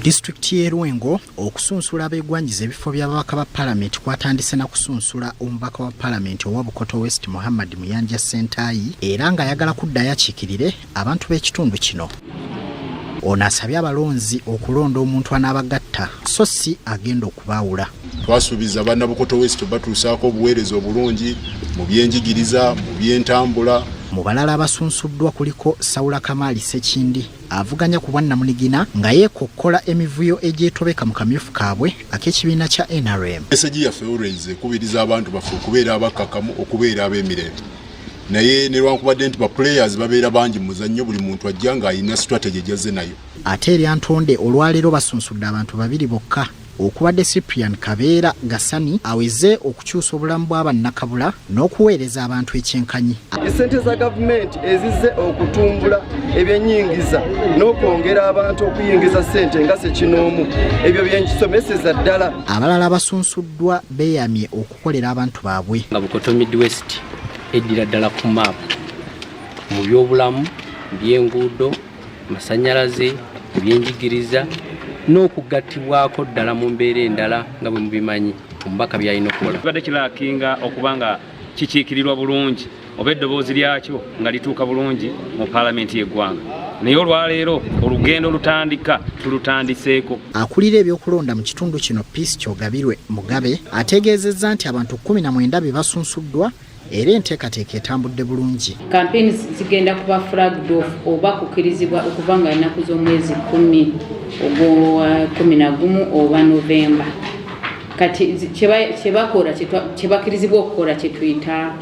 district y'e Lwengo okusunsula abeegwanyiza ebifo by'ababaka ba Parliament kwatandise na kusunsula omubaka wa Parliament owa Bukoto West Muhammad Muyanja Sentayi era nga ayagala kuddayo akiikirire abantu b'ekitundu kino. Ono asabye abalonzi okulonda omuntu anaabagatta so si agenda okubaawula. Twasuubiza banna Bukoto West batuusaako obuweereza obulungi mu byenjigiriza, mu byentambula. Mu balala abasunsuddwa kuliko Saula Kamali Sekindi avuganya ku bwannamunigina nga yeekokkola emivuyo egyetobeka mu kamyufu kaabwe ak'ekibiina kya NRM. Message yaffe always ekubiriza abantu baffe okubeera abakakamu, okubeera ab'emirembe. Naye ne lwankubadde nti ba players babeera bangi mu muzannyo, buli muntu ajja nga alina strategy gy'azze nayo. Ate eri Antonde olwaleero basunsudde abantu babiri bokka. Okubadde Cyprian Kabeera Gasani aweze okukyusa obulamu bw'abannakabula n'okuweereza abantu ekyenkanyi. Essente za gavumenti ezizze okutumbula ebyennyingiza n'okwongera abantu okuyingiza ssente nga sekinoomu ebyo byenkisomeseza ddala. Abalala abasunsuddwa beeyamye okukolera abantu baabwe. Nga Bukoto Midwest eddira ddala ku map mu byobulamu, by'enguudo, masannyalaze, ebyenjigiriza n'okugattibwako ddala mu mbeera endala nga bwe mubimanyi omubaka byalina okukola. Kibadde kirakinga okuba nga kikiikirirwa bulungi oba eddoboozi lyakyo nga lituuka bulungi mu paalamenti y'eggwanga. Naye olwaleero olugendo olutandika tulutandiseeko. Akulira ebyokulonda mu kitundu kino Peace Kyogabirwe Mugabe ategeezezza nti abantu 19 be basunsuddwa era enteekateeka etambudde bulungi. Kampeni zigenda kuba flagged off oba kukirizibwa okuva nga ennaku z'omwezi 10 ogwa 11 oba Novemba. Kati kyebakirizibwa okukola kye tuyita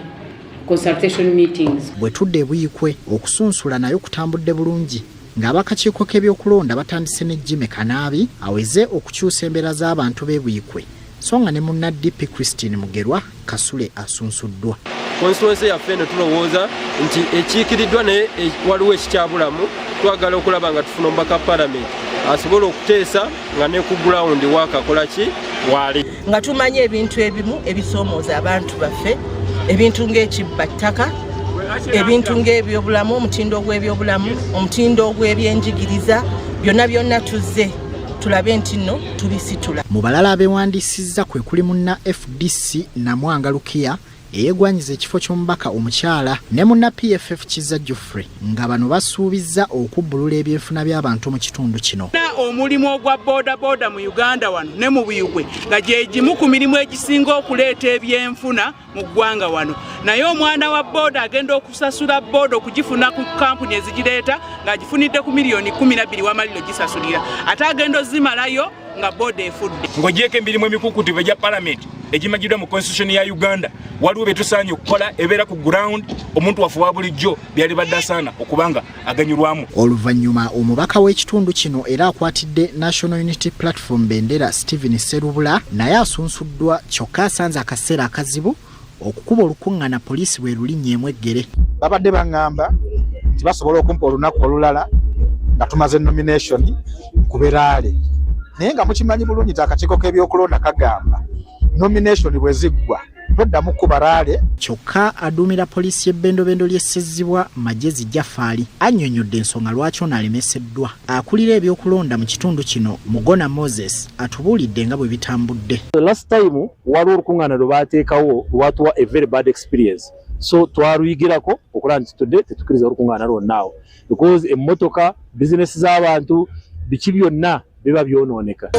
consultation meetings. Bwe tudde e Buyikwe okusunsula nayo kutambudde bulungi ng'abakakiiko k'ebyokulonda batandise ne Jimmy Kanaabi aweze okukyusa embeera z'abantu b'e Buyikwe. Songa ne munna DP Christine Mugerwa Kasule asunsuddwa. Konstituency yaffe ne tulowooza nti ekiikiriddwa naye waliwo ekikyabulamu, twagala okulaba nga tufuna omubaka Parliament asobola okuteesa nga ne ku ground wakakola ki wali. Nga tumanye ebintu ebimu ebisoomooza abantu baffe, ebintu ng'ekibbattaka, ebintu ng'ebyobulamu, omutindo gw'ebyobulamu, omutindo gw'ebyenjigiriza, byonna tuzze tulabe nti nno tubisitula. Mu balala abeewandiisizza kwe kuli munna FDC Namwanga Lukia eyeegwanyiza ekifo ky'omubaka omukyala ne munna PFF Kizza Geoffrey nga bano basuubizza okubbulula ebyenfuna by'abantu mu kitundu kino. Omulimu ogwa boda mu Uganda wano ne mu Buyikwe nga gye gimu ku mirimu egisinga okuleeta ebyenfuna mu ggwanga wano. Naye omwana wa boda agenda okusasula boda okugifuna ku kampuni ezigireeta ng'agifunidde ku miliyoni 12 w'amaliro gisasulira. Ate agenda ozimalayo nga boda efudde. Ng'ogyeko emirimu emikukutu egya Parliament egimagiddwa mu Constitution ya Uganda waliwo bye tusaanye okukola ebeera ku ground omuntu wafu wa bulijjo byali badde asaana okubanga aganyulwamu. Oluvannyuma omubaka w'ekitundu kino era akwatidde National Unity Platform bendera Stephen Serubula naye asunsuddwa kyokka asanze akaseera akazibu okukuba olukuŋŋaana poliisi bwe lulinnyeemu eggere. Babadde baŋŋamba nti basobola okumpa olunaku olulala nga tumaze nomination ku Beraale. Naye nga mukimanyi bulungi nti akakiiko k'ebyokulonda kagamba nomination bwe ziggwa toddamu ku Baraale. Kyokka aduumira poliisi y'ebbendobendo ly'essezibwa Magezi Jafali annyonnyodde ensonga lwaki ono alemeseddwa. Akulira ebyokulonda mu kitundu kino Mugona Moses atubuulidde nga bwe bitambudde. Last time waliwo olukuŋŋaana lwe baateekawo lwatuwa a very bad experience. So twaluyigirako okulaba nti tudde tetukkiriza olukuŋŋaana lwonnaawo because emmotoka bizinesi z'abantu biki byonna biba byonooneka.